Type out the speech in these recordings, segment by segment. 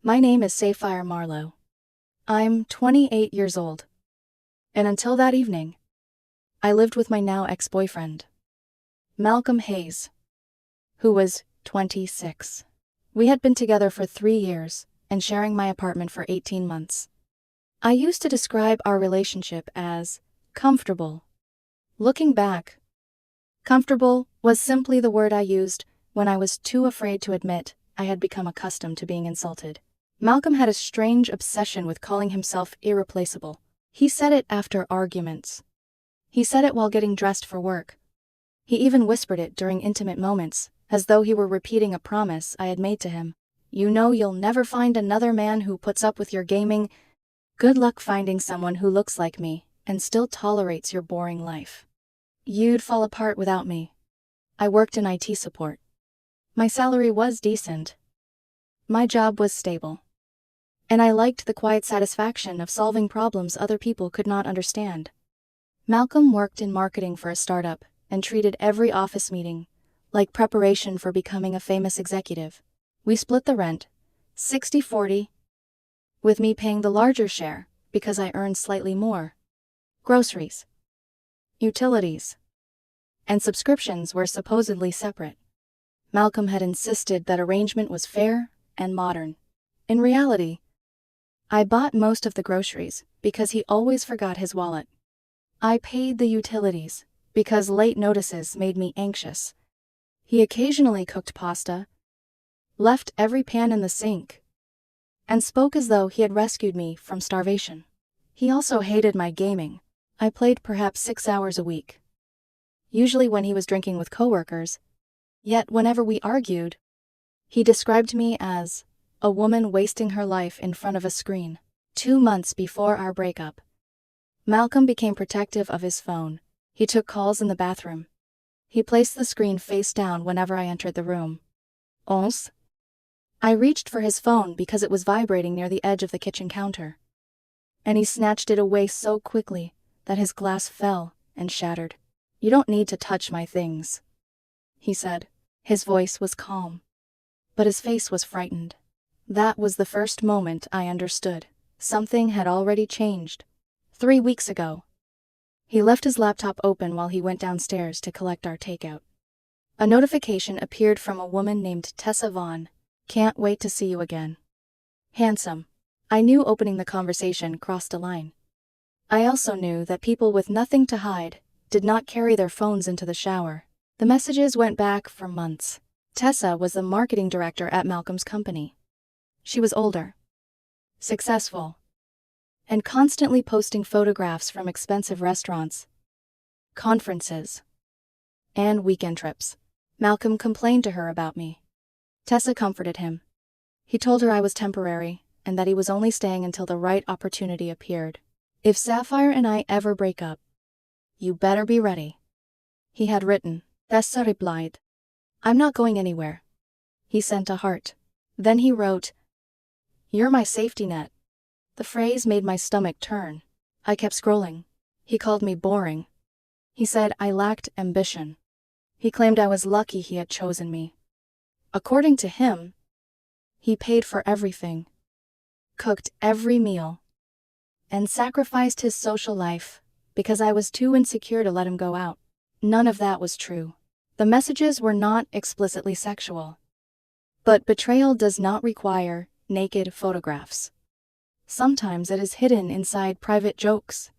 My name is Sapphire Marlowe. I'm 28 years old. And until that evening, I lived with my now ex-boyfriend, Malcolm Hayes, who was 26. We had been together for 3 years and sharing my apartment for 18 months. I used to describe our relationship as comfortable. Looking back, comfortable was simply the word I used when I was too afraid to admit I had become accustomed to being insulted. Malcolm had a strange obsession with calling himself irreplaceable. He said it after arguments. He said it while getting dressed for work. He even whispered it during intimate moments, as though he were repeating a promise I had made to him. You know you'll never find another man who puts up with your gaming. Good luck finding someone who looks like me and still tolerates your boring life. You'd fall apart without me. I worked in IT support. My salary was decent. My job was stable. And I liked the quiet satisfaction of solving problems other people could not understand. Malcolm worked in marketing for a startup and treated every office meeting like preparation for becoming a famous executive. We split the rent, 60-40, with me paying the larger share because I earned slightly more. Groceries, utilities, and subscriptions were supposedly separate. Malcolm had insisted that arrangement was fair and modern. In reality, I bought most of the groceries because he always forgot his wallet. I paid the utilities because late notices made me anxious. He occasionally cooked pasta, left every pan in the sink, and spoke as though he had rescued me from starvation. He also hated my gaming. I played perhaps 6 hours a week, usually when he was drinking with coworkers. Yet whenever we argued, he described me as a woman wasting her life in front of a screen. 2 months before our breakup, Malcolm became protective of his phone. He took calls in the bathroom. He placed the screen face down whenever I entered the room. Once, I reached for his phone because it was vibrating near the edge of the kitchen counter, and he snatched it away so quickly that his glass fell and shattered. You don't need to touch my things, he said. His voice was calm, but his face was frightened. That was the first moment I understood. Something had already changed. 3 weeks ago, he left his laptop open while he went downstairs to collect our takeout. A notification appeared from a woman named Tessa Vaughn. Can't wait to see you again. Handsome. I knew opening the conversation crossed a line. I also knew that people with nothing to hide did not carry their phones into the shower. The messages went back for months. Tessa was the marketing director at Malcolm's company. She was older, successful, and constantly posting photographs from expensive restaurants, conferences, and weekend trips. Malcolm complained to her about me. Tessa comforted him. He told her I was temporary and that he was only staying until the right opportunity appeared. If Sapphire and I ever break up, you better be ready, he had written. Tessa replied, I'm not going anywhere. He sent a heart. Then he wrote, You're my safety net. The phrase made my stomach turn. I kept scrolling. He called me boring. He said I lacked ambition. He claimed I was lucky he had chosen me. According to him, he paid for everything, cooked every meal, and sacrificed his social life because I was too insecure to let him go out. None of that was true. The messages were not explicitly sexual. But betrayal does not require naked photographs. Sometimes it is hidden inside private jokes,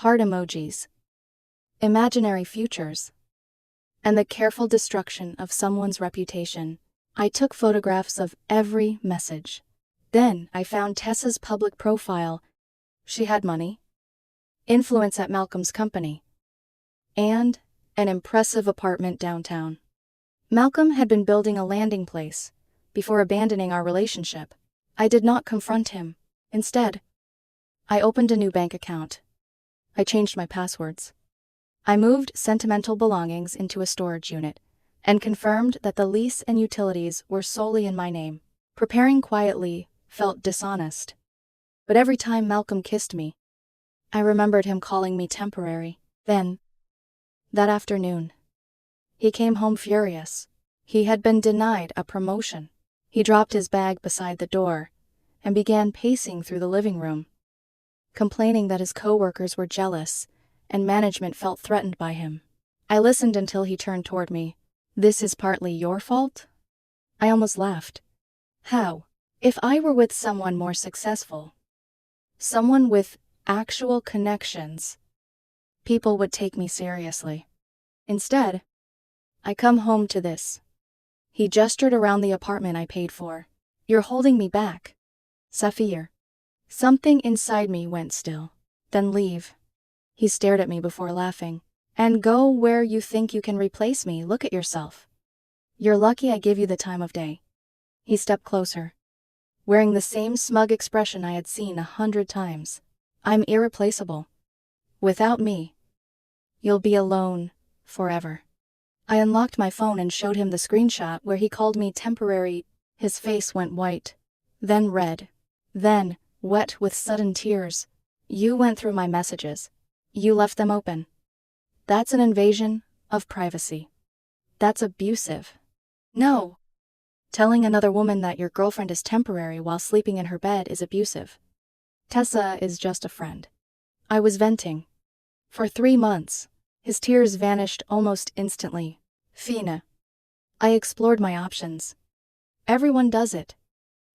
heart emojis, imaginary futures, and the careful destruction of someone's reputation. I took photographs of every message. Then I found Tessa's public profile. She had money, influence at Malcolm's company, and an impressive apartment downtown. Malcolm had been building a landing place before abandoning our relationship. I did not confront him. Instead, I opened a new bank account. I changed my passwords. I moved sentimental belongings into a storage unit and confirmed that the lease and utilities were solely in my name. Preparing quietly felt dishonest. But every time Malcolm kissed me, I remembered him calling me temporary. Then, that afternoon, he came home furious. He had been denied a promotion. He dropped his bag beside the door and began pacing through the living room, complaining that his coworkers were jealous and management felt threatened by him. I listened until he turned toward me. "This is partly your fault?" I almost laughed. "How? If I were with someone more successful, someone with actual connections, people would take me seriously. Instead, I come home to this." He gestured around the apartment I paid for. "You're holding me back, Safir." Something inside me went still. "Then leave." He stared at me before laughing. "And go where you think you can replace me. Look at yourself. You're lucky I give you the time of day." He stepped closer, wearing the same smug expression I had seen 100 times. "I'm irreplaceable. Without me, you'll be alone forever." I unlocked my phone and showed him the screenshot where he called me temporary. His face went white, then red, then wet with sudden tears. "You went through my messages. You left them open. That's an invasion of privacy. That's abusive." "No. Telling another woman that your girlfriend is temporary while sleeping in her bed is abusive. Tessa is just a friend." I was venting. "For 3 months." His tears vanished almost instantly. "Fina." I explored my options. Everyone does it.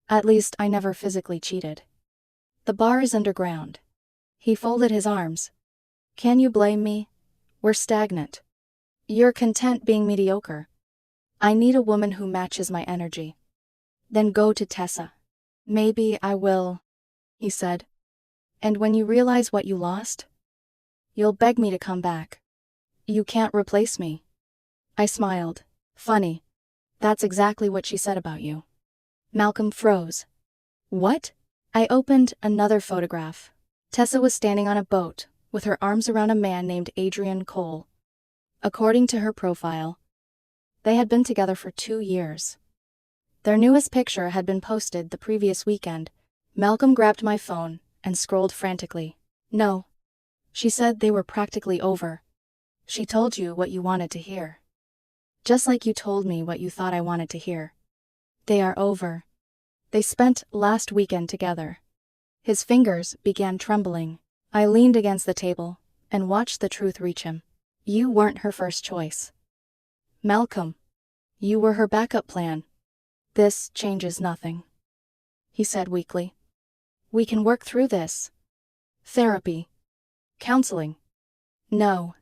At least I never physically cheated. "The bar is underground." He folded his arms. "Can you blame me? We're stagnant. You're content being mediocre. I need a woman who matches my energy." "Then go to Tessa." "Maybe I will," he said. "And when you realize what you lost, you'll beg me to come back." "You can't replace me." I smiled. "Funny. That's exactly what she said about you." Malcolm froze. "What?" I opened another photograph. Tessa was standing on a boat, with her arms around a man named Adrian Cole. According to her profile, they had been together for 2 years. Their newest picture had been posted the previous weekend. Malcolm grabbed my phone and scrolled frantically. "No. She said they were practically over. She told you what you wanted to hear. Just like you told me what you thought I wanted to hear. They are over. They spent last weekend together." His fingers began trembling. I leaned against the table and watched the truth reach him. "You weren't her first choice, Malcolm. You were her backup plan." "This changes nothing," he said weakly. "We can work through this. Therapy. Counseling." "No.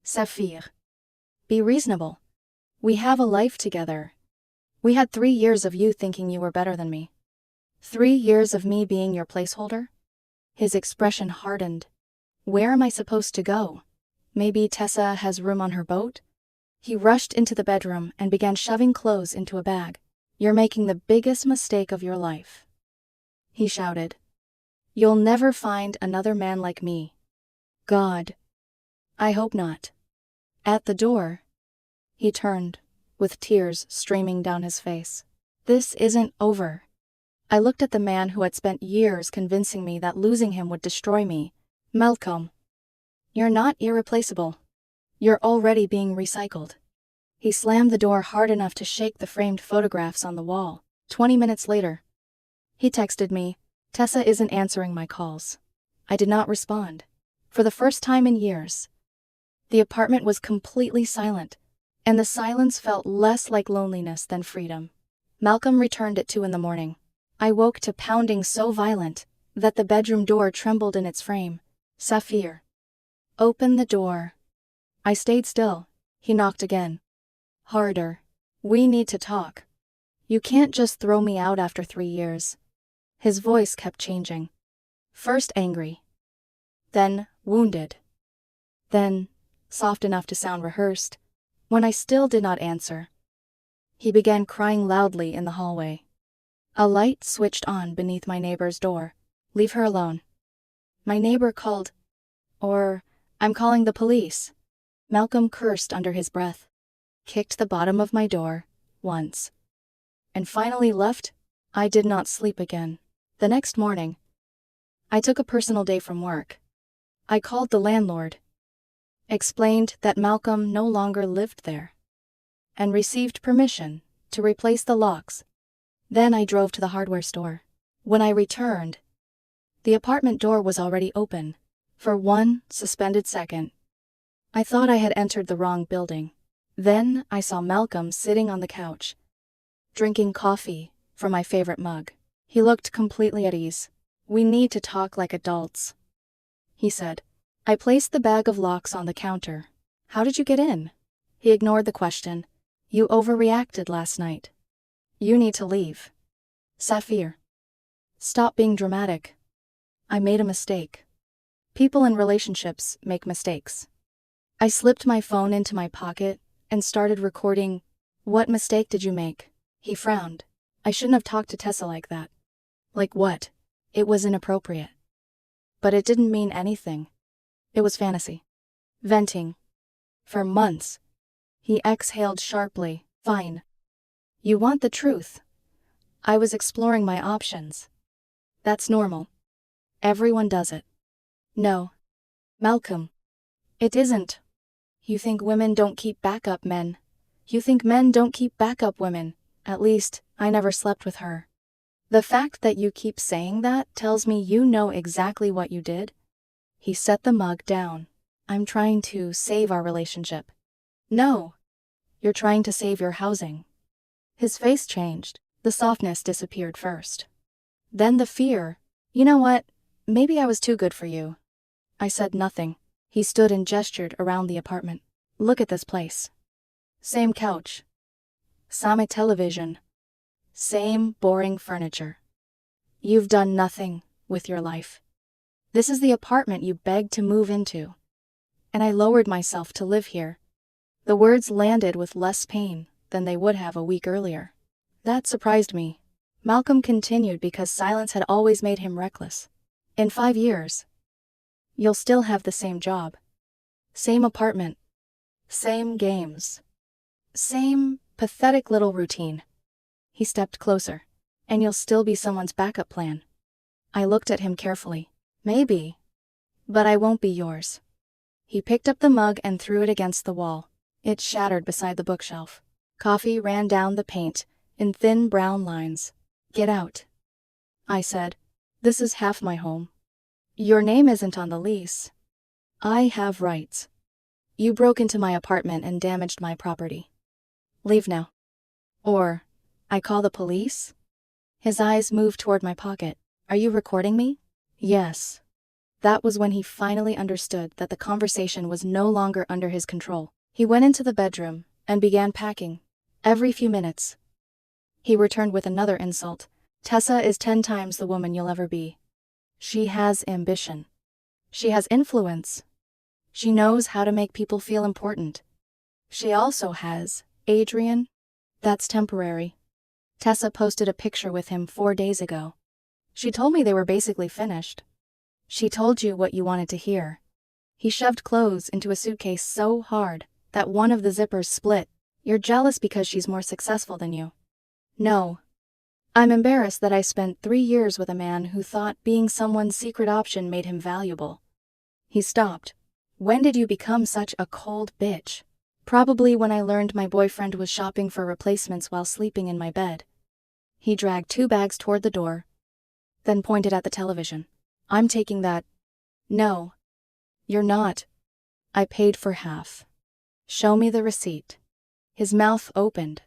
Safir. Be reasonable. We have a life together. We had 3 years of you thinking you were better than me. 3 years of me being your placeholder?" His expression hardened. "Where am I supposed to go? Maybe Tessa has room on her boat?" He rushed into the bedroom and began shoving clothes into a bag. "You're making the biggest mistake of your life," he shouted. "You'll never find another man like me." "God. I hope not." At the door, he turned, with tears streaming down his face. "This isn't over." I looked at the man who had spent years convincing me that losing him would destroy me. "Malcolm, you're not irreplaceable. You're already being recycled." He slammed the door hard enough to shake the framed photographs on the wall. 20 minutes later, he texted me, "Tessa isn't answering my calls." I did not respond. For the first time in years, the apartment was completely silent, and the silence felt less like loneliness than freedom. Malcolm returned at 2 in the morning. I woke to pounding so violent that the bedroom door trembled in its frame. "Safir. Open the door." I stayed still. He knocked again. Harder. "We need to talk. You can't just throw me out after 3 years." His voice kept changing. First angry, then wounded, then soft enough to sound rehearsed. When I still did not answer, he began crying loudly in the hallway. A light switched on beneath my neighbor's door. "Leave her alone." My neighbor called. Or, "I'm calling the police." Malcolm cursed under his breath, kicked the bottom of my door once, and finally left. I did not sleep again. The next morning, I took a personal day from work. I called the landlord, explained that Malcolm no longer lived there, and received permission to replace the locks. Then I drove to the hardware store. When I returned, the apartment door was already open. For one suspended second, I thought I had entered the wrong building. Then I saw Malcolm sitting on the couch, drinking coffee from my favorite mug. He looked completely at ease. "We need to talk like adults," he said. I placed the bag of locks on the counter. "How did you get in?" He ignored the question. "You overreacted last night. You need to leave." "Saphir, stop being dramatic. I made a mistake. People in relationships make mistakes." I slipped my phone into my pocket and started recording. "What mistake did you make?" He frowned. "I shouldn't have talked to Tessa like that." "Like what?" "It was inappropriate." "But it didn't mean anything. It was fantasy." Venting. "For months." He exhaled sharply. "Fine. You want the truth." I was exploring my options. "That's normal. Everyone does it." "No, Malcolm. It isn't. You think women don't keep backup men. You think men don't keep backup women. At least, I never slept with her. The fact that you keep saying that tells me you know exactly what you did." He set the mug down. "I'm trying to save our relationship." "No. You're trying to save your housing." His face changed. The softness disappeared first. Then the fear. "You know what? Maybe I was too good for you." I said nothing. He stood and gestured around the apartment. "Look at this place. Same couch. Same television. Same boring furniture. You've done nothing with your life. This is the apartment you begged to move into. And I lowered myself to live here." The words landed with less pain than they would have a week earlier. That surprised me. Malcolm continued because silence had always made him reckless. "In 5 years, you'll still have the same job. Same apartment. Same games. Same pathetic little routine." He stepped closer. "And you'll still be someone's backup plan." I looked at him carefully. "Maybe. But I won't be yours." He picked up the mug and threw it against the wall. It shattered beside the bookshelf. Coffee ran down the paint in thin brown lines. "Get out," I said. "This is half my home. Your name isn't on the lease. I have rights. You broke into my apartment and damaged my property. Leave now. Or I call the police?" His eyes moved toward my pocket. "Are you recording me?" "Yes." That was when he finally understood that the conversation was no longer under his control. He went into the bedroom and began packing. Every few minutes, he returned with another insult. "Tessa is 10 times the woman you'll ever be. She has ambition. She has influence. She knows how to make people feel important. She also has Adrian. That's temporary. Tessa posted a picture with him 4 days ago. She told me they were basically finished. She told you what you wanted to hear." He shoved clothes into a suitcase so hard that one of the zippers split. "You're jealous because she's more successful than you." "No. I'm embarrassed that I spent 3 years with a man who thought being someone's secret option made him valuable." He stopped. "When did you become such a cold bitch?" "Probably when I learned my boyfriend was shopping for replacements while sleeping in my bed." He dragged 2 bags toward the door, then pointed at the television. "I'm taking that." "No. You're not. I paid for half. Show me the receipt." His mouth opened,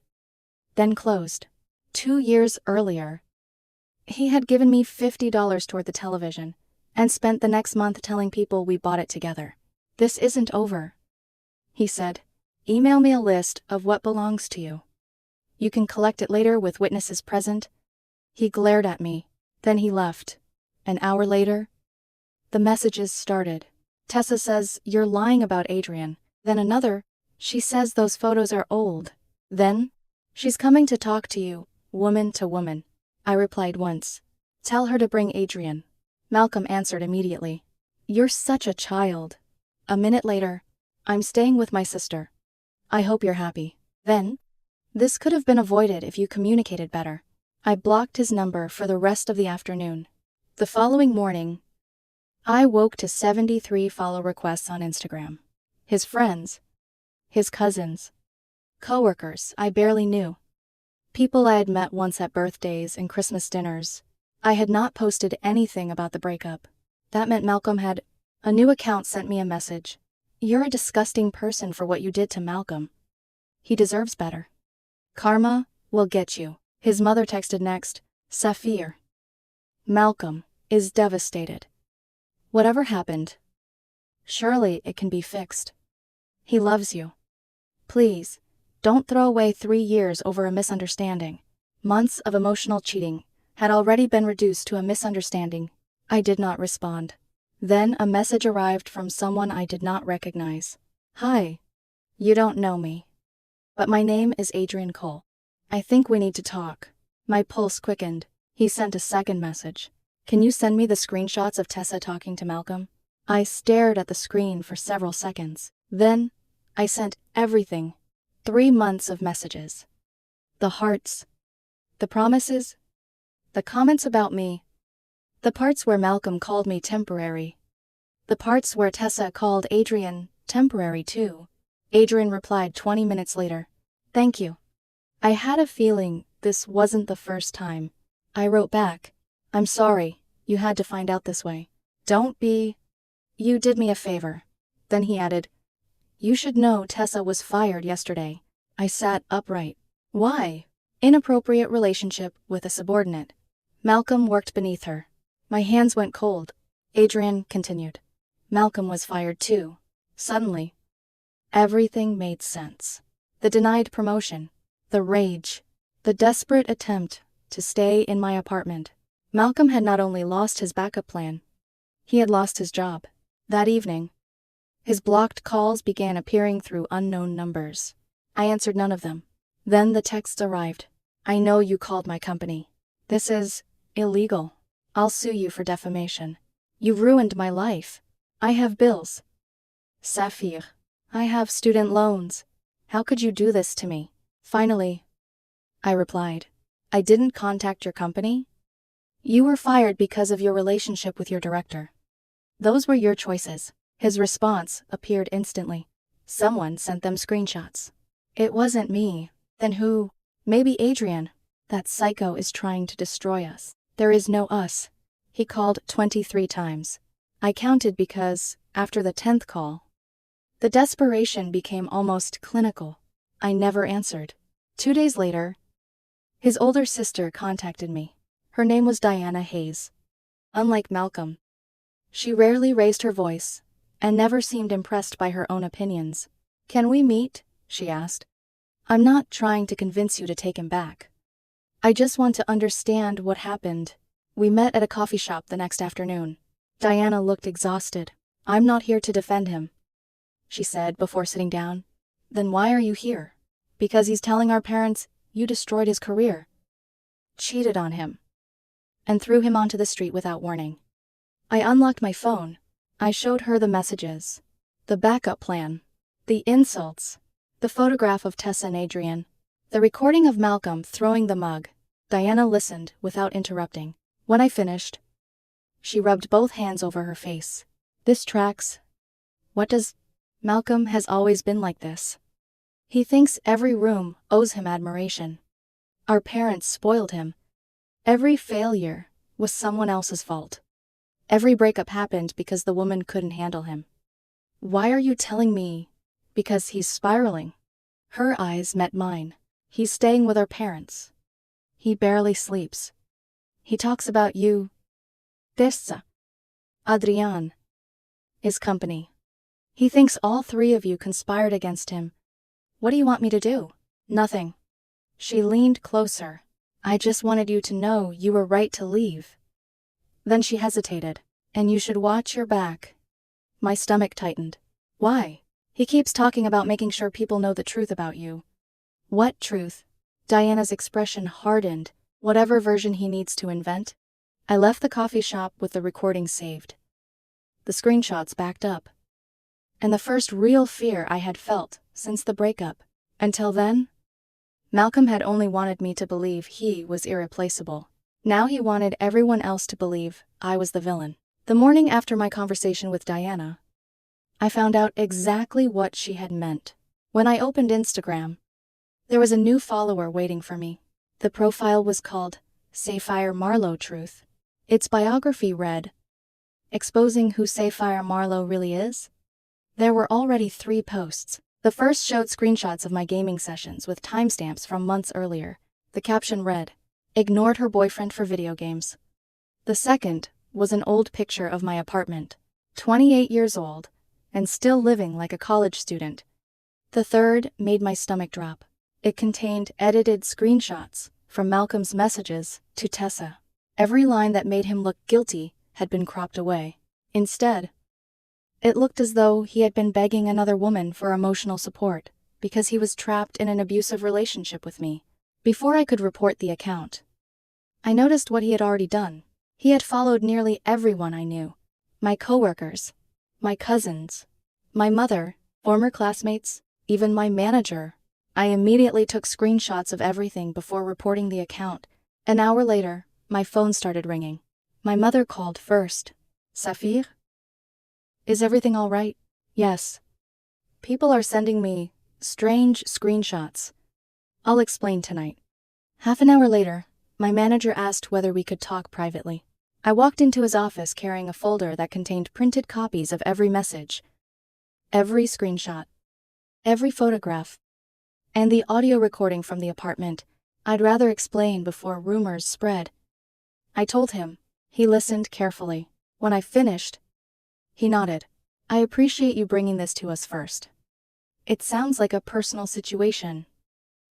then closed. 2 years earlier, he had given me $50 toward the television, and spent the next month telling people we bought it together. "This isn't over," he said. "Email me a list of what belongs to you. You can collect it later with witnesses present." He glared at me, then he left. An hour later, the messages started. "Tessa says you're lying about Adrian." Then another, "She says those photos are old." Then, "She's coming to talk to you, woman to woman." I replied once. "Tell her to bring Adrian." Malcolm answered immediately. "You're such a child." A minute later, "I'm staying with my sister. I hope you're happy." Then, "This could have been avoided if you communicated better." I blocked his number for the rest of the afternoon. The following morning, I woke to 73 follow requests on Instagram. His friends, his cousins, coworkers I barely knew. People I had met once at birthdays and Christmas dinners. I had not posted anything about the breakup. That meant Malcolm had. A new account sent me a message. "You're a disgusting person for what you did to Malcolm. He deserves better. Karma will get you." His mother texted next, "Safir. Malcolm is devastated. Whatever happened, surely it can be fixed. He loves you. Please, don't throw away 3 years over a misunderstanding." Months of emotional cheating had already been reduced to a misunderstanding. I did not respond. Then a message arrived from someone I did not recognize. "Hi. You don't know me, but my name is Adrian Cole. I think we need to talk." My pulse quickened. He sent a second message. "Can you send me the screenshots of Tessa talking to Malcolm?" I stared at the screen for several seconds. Then, I sent everything. 3 months of messages. The hearts. The promises. The comments about me. The parts where Malcolm called me temporary. The parts where Tessa called Adrian temporary too. Adrian replied 20 minutes later, "Thank you." I had a feeling this wasn't the first time. I wrote back, "I'm sorry, you had to find out this way. Don't be. You did me a favor." Then he added, "You should know Tessa was fired yesterday." I sat upright. Why? Inappropriate relationship with a subordinate. Malcolm worked beneath her. My hands went cold. Adrian continued. Malcolm was fired too. Suddenly, everything made sense. The denied promotion, the rage, the desperate attempt to stay in my apartment. Malcolm had not only lost his backup plan, he had lost his job. That evening, his blocked calls began appearing through unknown numbers. I answered none of them. Then the texts arrived. "I know you called my company. This is illegal. I'll sue you for defamation. You ruined my life. I have bills. Safir, I have student loans. How could you do this to me?" Finally, I replied, "I didn't contact your company. You were fired because of your relationship with your director. Those were your choices." His response appeared instantly. "Someone sent them screenshots." "It wasn't me." "Then who?" "Maybe Adrian. That psycho is trying to destroy us." "There is no us." He called 23 times. I counted because, after the 10th call, the desperation became almost clinical. I never answered. 2 days later, his older sister contacted me. Her name was Diana Hayes. Unlike Malcolm, she rarely raised her voice and never seemed impressed by her own opinions. "Can we meet?" she asked. "I'm not trying to convince you to take him back. I just want to understand what happened." We met at a coffee shop the next afternoon. Diana looked exhausted. "I'm not here to defend him," she said before sitting down. "Then why are you here?" "Because he's telling our parents you destroyed his career, cheated on him, and threw him onto the street without warning." I unlocked my phone. I showed her the messages, the backup plan, the insults, the photograph of Tessa and Adrian, the recording of Malcolm throwing the mug. Diana listened without interrupting. When I finished, she rubbed both hands over her face. "This tracks. What does? Malcolm has always been like this. He thinks every room owes him admiration. Our parents spoiled him. Every failure was someone else's fault. Every breakup happened because the woman couldn't handle him. Why are you telling me? Because he's spiraling." Her eyes met mine. "He's staying with our parents. He barely sleeps. He talks about you. Tessa. Adrian. His company. He thinks all 3 of you conspired against him. What do you want me to do?" "Nothing." She leaned closer. "I just wanted you to know you were right to leave." Then she hesitated. "And you should watch your back." My stomach tightened. "Why?" "He keeps talking about making sure people know the truth about you." "What truth?" Diana's expression hardened. "Whatever version he needs to invent." I left the coffee shop with the recording saved. The screenshots backed up. And the first real fear I had felt since the breakup. Until then, Malcolm had only wanted me to believe he was irreplaceable. Now he wanted everyone else to believe I was the villain. The morning after my conversation with Diana, I found out exactly what she had meant. When I opened Instagram, there was a new follower waiting for me. The profile was called Sapphire Marlowe Truth. Its biography read, "Exposing who Sapphire Marlowe really is?" There were already 3 posts. The first showed screenshots of my gaming sessions with timestamps from months earlier. The caption read, "Ignored her boyfriend for video games." The second was an old picture of my apartment, 28 years old, and still living like a college student. The third made my stomach drop. It contained edited screenshots from Malcolm's messages to Tessa. Every line that made him look guilty had been cropped away. Instead, it looked as though he had been begging another woman for emotional support because he was trapped in an abusive relationship with me. Before I could report the account, I noticed what he had already done. He had followed nearly everyone I knew. My coworkers, my cousins, my mother, former classmates, even my manager. I immediately took screenshots of everything before reporting the account. An hour later, my phone started ringing. My mother called first. "Safir? Is everything all right?" "Yes. People are sending me strange screenshots. I'll explain tonight." Half an hour later, my manager asked whether we could talk privately. I walked into his office carrying a folder that contained printed copies of every message, every screenshot, every photograph, and the audio recording from the apartment. I'd rather explain before rumors spread. I told him. He listened carefully. When I finished, he nodded. "I appreciate you bringing this to us first. It sounds like a personal situation.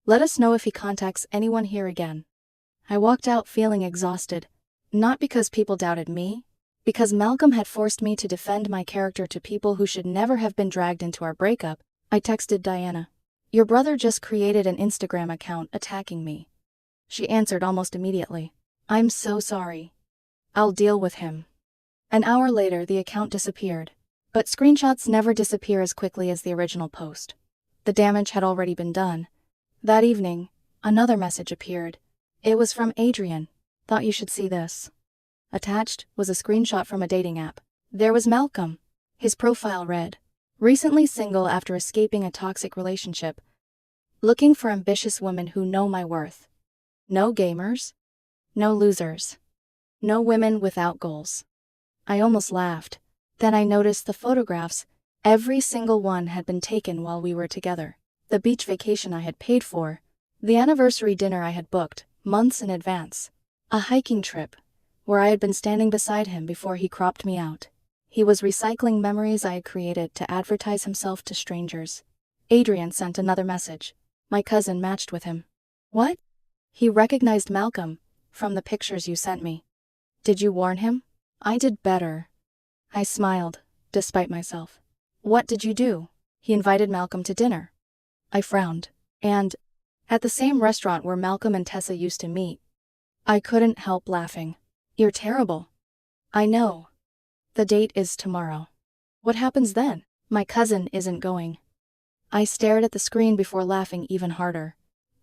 Let us know if he contacts anyone here again." I walked out feeling exhausted, not because people doubted me, because Malcolm had forced me to defend my character to people who should never have been dragged into our breakup. I texted Diana. "Your brother just created an Instagram account attacking me." She answered almost immediately. "I'm so sorry. I'll deal with him." An hour later, the account disappeared. But screenshots never disappear as quickly as the original post. The damage had already been done. That evening, another message appeared. It was from Adrian. "Thought you should see this." Attached was a screenshot from a dating app. There was Malcolm. His profile read, "Recently single after escaping a toxic relationship. Looking for ambitious women who know my worth. No gamers. No losers. No women without goals." I almost laughed. Then I noticed the photographs. Every single one had been taken while we were together. The beach vacation I had paid for. The anniversary dinner I had booked months in advance. A hiking trip where I had been standing beside him before he cropped me out. He was recycling memories I had created to advertise himself to strangers. Adrian sent another message. My cousin matched with him. "What?" "He recognized Malcolm from the pictures you sent me." "Did you warn him?" "I did better." I smiled, despite myself. "What did you do?" "He invited Malcolm to dinner." I frowned. "And at the same restaurant where Malcolm and Tessa used to meet." I couldn't help laughing. "You're terrible." "I know. The date is tomorrow." "What happens then?" "My cousin isn't going." I stared at the screen before laughing even harder.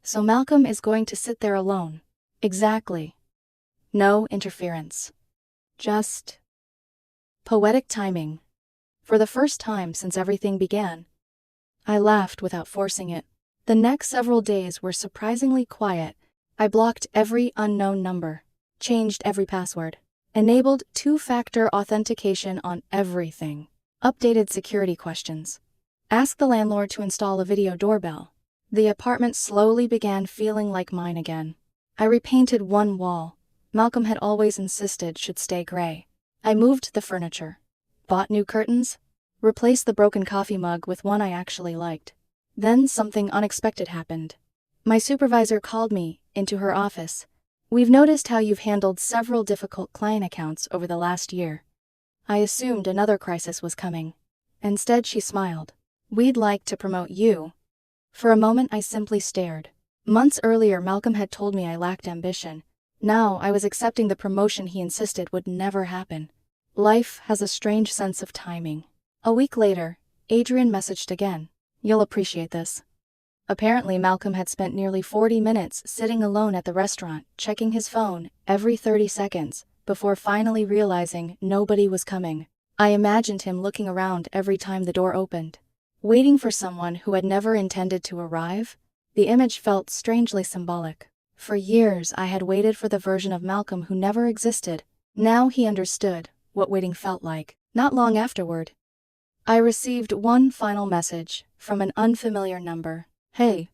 "So Malcolm is going to sit there alone." "Exactly. No interference. Just poetic timing. For the first time since everything began." I laughed without forcing it. The next several days were surprisingly quiet. I blocked every unknown number, changed every password, enabled 2-factor authentication on everything, updated security questions, asked the landlord to install a video doorbell. The apartment slowly began feeling like mine again. I repainted one wall Malcolm had always insisted should stay gray. I moved the furniture, bought new curtains, replaced the broken coffee mug with one I actually liked. Then something unexpected happened. My supervisor called me into her office. "We've noticed how you've handled several difficult client accounts over the last year." I assumed another crisis was coming. Instead, she smiled. "We'd like to promote you." For a moment, I simply stared. Months earlier, Malcolm had told me I lacked ambition. Now I was accepting the promotion he insisted would never happen. Life has a strange sense of timing. A week later, Adrian messaged again. "You'll appreciate this." Apparently, Malcolm had spent nearly 40 minutes sitting alone at the restaurant, checking his phone every 30 seconds, before finally realizing nobody was coming. I imagined him looking around every time the door opened, waiting for someone who had never intended to arrive. The image felt strangely symbolic. For years I had waited for the version of Malcolm who never existed. Now he understood what waiting felt like. Not long afterward, I received one final message from an unfamiliar number. Hey,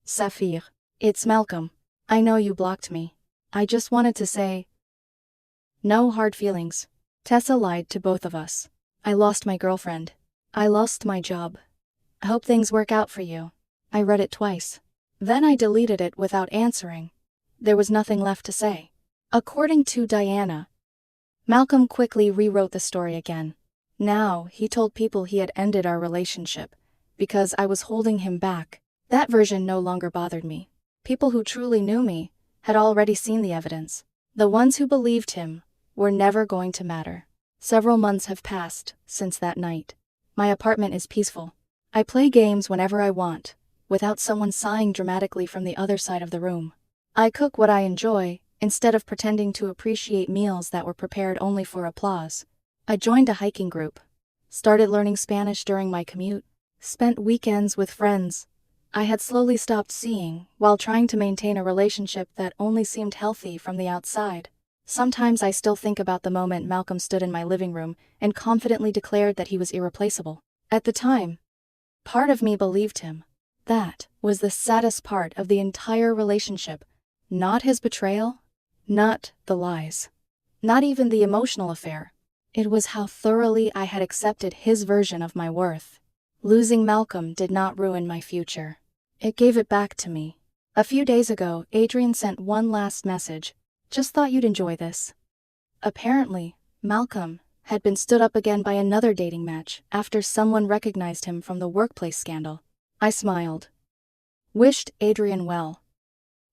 Saphir. It's Malcolm. I know you blocked me. I just wanted to say, no hard feelings. Tessa lied to both of us. I lost my girlfriend. I lost my job. I hope things work out for you. I read it twice. Then I deleted it without answering. There was nothing left to say. According to Diana, Malcolm quickly rewrote the story again. Now he told people he had ended our relationship because I was holding him back. That version no longer bothered me. People who truly knew me had already seen the evidence. The ones who believed him were never going to matter. Several months have passed since that night. My apartment is peaceful. I play games whenever I want, without someone sighing dramatically from the other side of the room. I cook what I enjoy, instead of pretending to appreciate meals that were prepared only for applause. I joined a hiking group, started learning Spanish during my commute, spent weekends with friends I had slowly stopped seeing while trying to maintain a relationship that only seemed healthy from the outside. Sometimes I still think about the moment Malcolm stood in my living room and confidently declared that he was irreplaceable. At the time, part of me believed him. That was the saddest part of the entire relationship. Not his betrayal, not the lies, not even the emotional affair. It was how thoroughly I had accepted his version of my worth. Losing Malcolm did not ruin my future. It gave it back to me. A few days ago, Adrian sent one last message. Just thought you'd enjoy this. Apparently, Malcolm had been stood up again by another dating match after someone recognized him from the workplace scandal. I smiled, wished Adrian well,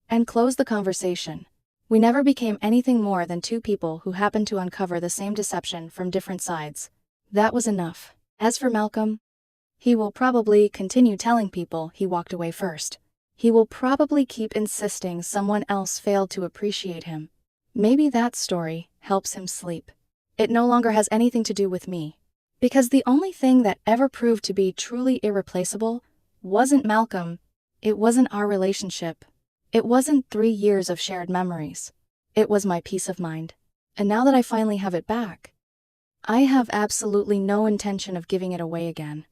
and closed the conversation. We never became anything more than two people who happened to uncover the same deception from different sides. That was enough. As for Malcolm, he will probably continue telling people he walked away first. He will probably keep insisting someone else failed to appreciate him. Maybe that story helps him sleep. It no longer has anything to do with me. Because the only thing that ever proved to be truly irreplaceable wasn't Malcolm. It wasn't our relationship. It wasn't 3 years of shared memories. It was my peace of mind. And now that I finally have it back, I have absolutely no intention of giving it away again.